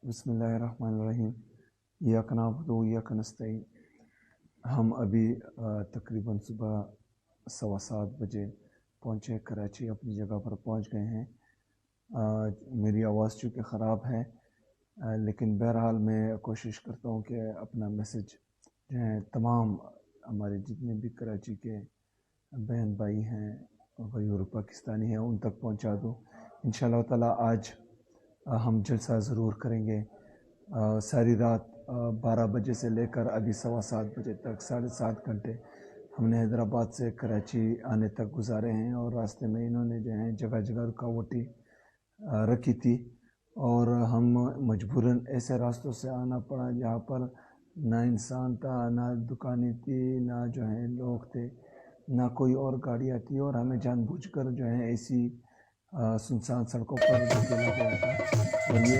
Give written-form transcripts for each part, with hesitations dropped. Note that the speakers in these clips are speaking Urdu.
بسم اللہ الرحمن الرحیم۔ ایاک نعبد و ایاک نستعین۔ ہم ابھی تقریباً صبح 7:15 بجے پہنچے کراچی، اپنی جگہ پر پہنچ گئے ہیں۔ میری آواز چونکہ خراب ہے، لیکن بہرحال میں کوشش کرتا ہوں کہ اپنا میسج جو ہے تمام ہمارے جتنے بھی کراچی کے بہن بھائی ہیں غیر پاکستانی ہیں ان تک پہنچا دوں۔ انشاءاللہ تعالیٰ آج ہم جلسہ ضرور کریں گے۔ ساری رات 12 بجے سے لے کر ابھی 7:15 بجے تک 7.5 گھنٹے ہم نے حیدرآباد سے کراچی آنے تک گزارے ہیں، اور راستے میں انہوں نے جو ہے جگہ جگہ رکاوٹیں رکھی تھی، اور ہم مجبوراً ایسے راستوں سے آنا پڑا جہاں پر نہ انسان تھا، نہ دکانیں تھی، نہ جو ہے لوگ تھے، نہ کوئی اور گاڑیاں تھی، اور ہمیں جان بوجھ کر جو ہے ایسی سنسان سڑکوں پر دھکیلا گیا تھا، اور یہ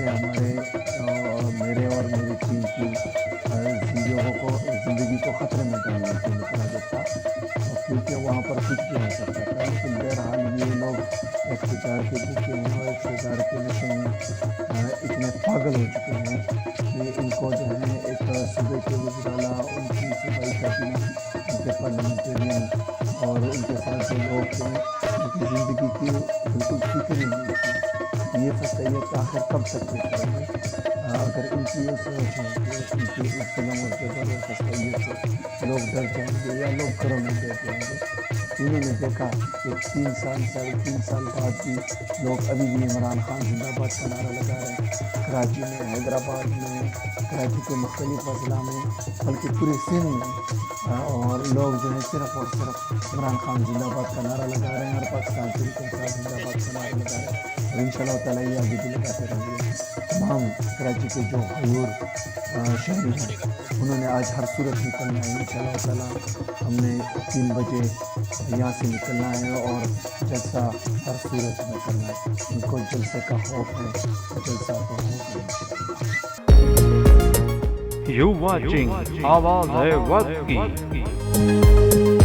میرے اور میری ٹیم کی زندگی کو خطرے میں ڈالنے کے مترادف تھا، کیونکہ وہاں پر کچھ بھی ہو سکتا تھا۔ لیکن بہرحال یہ لوگ اقتدار کے بھوکے ہیں اور اقتدار کے نشے میں اتنے پاگل ہو چکے ہیں کہ ان کو جو ہے ایک صوبے کے وزراء، ان کی صوبائی کابینہ، ان کے پارلیمنٹرین اور ان کے ساتھ جو لوگ تھے ان کی زندگی کی بالکل فکر ہی نہیں تھی۔ یہ فصیت آخر کب تک یہ کریں گے؟ اگر ان کی یہ سوچ ہے کہ ان کی اس ظلم اور جبر اور فصیت سے لوگ ڈر جائیں گے یا لوگ گھروں میں بیٹھ جائیں گے، انہوں نے دیکھا کہ 3 سال بعد بھی لوگ ابھی بھی عمران خان زندہ باد کا نعرہ لگا رہے ہیں۔ کراچی میں، حیدرآباد میں، کراچی کے مختلف اضلاع میں، بلکہ پورے سندھ میں، اور لوگ جو ہے صرف اور صرف عمران خان زندہ باد کا نعرہ لگا رہے ہیں، اور پاکستان تحریک انصاف زندہ باد کا نعرہ لگا رہے ہیں، اور انشاءاللہ تعالیٰ یہ آگے بھی لگاتے رہیں گے۔ تمام کراچی کے جو غیور شہری ہیں انہوں نے آج ہر صورت نکلنا ہے۔ انشاءاللہ تعالیٰ ہم نے 3 بجے یہاں سے نکلنا ہے اور جلسہ ہر صورت میں کرنا ہے۔ ان کو جلسے کا خوف ہے، جلسہ تو ہوگا انشاءاللہ۔ You watching آواز ہے وقت کی۔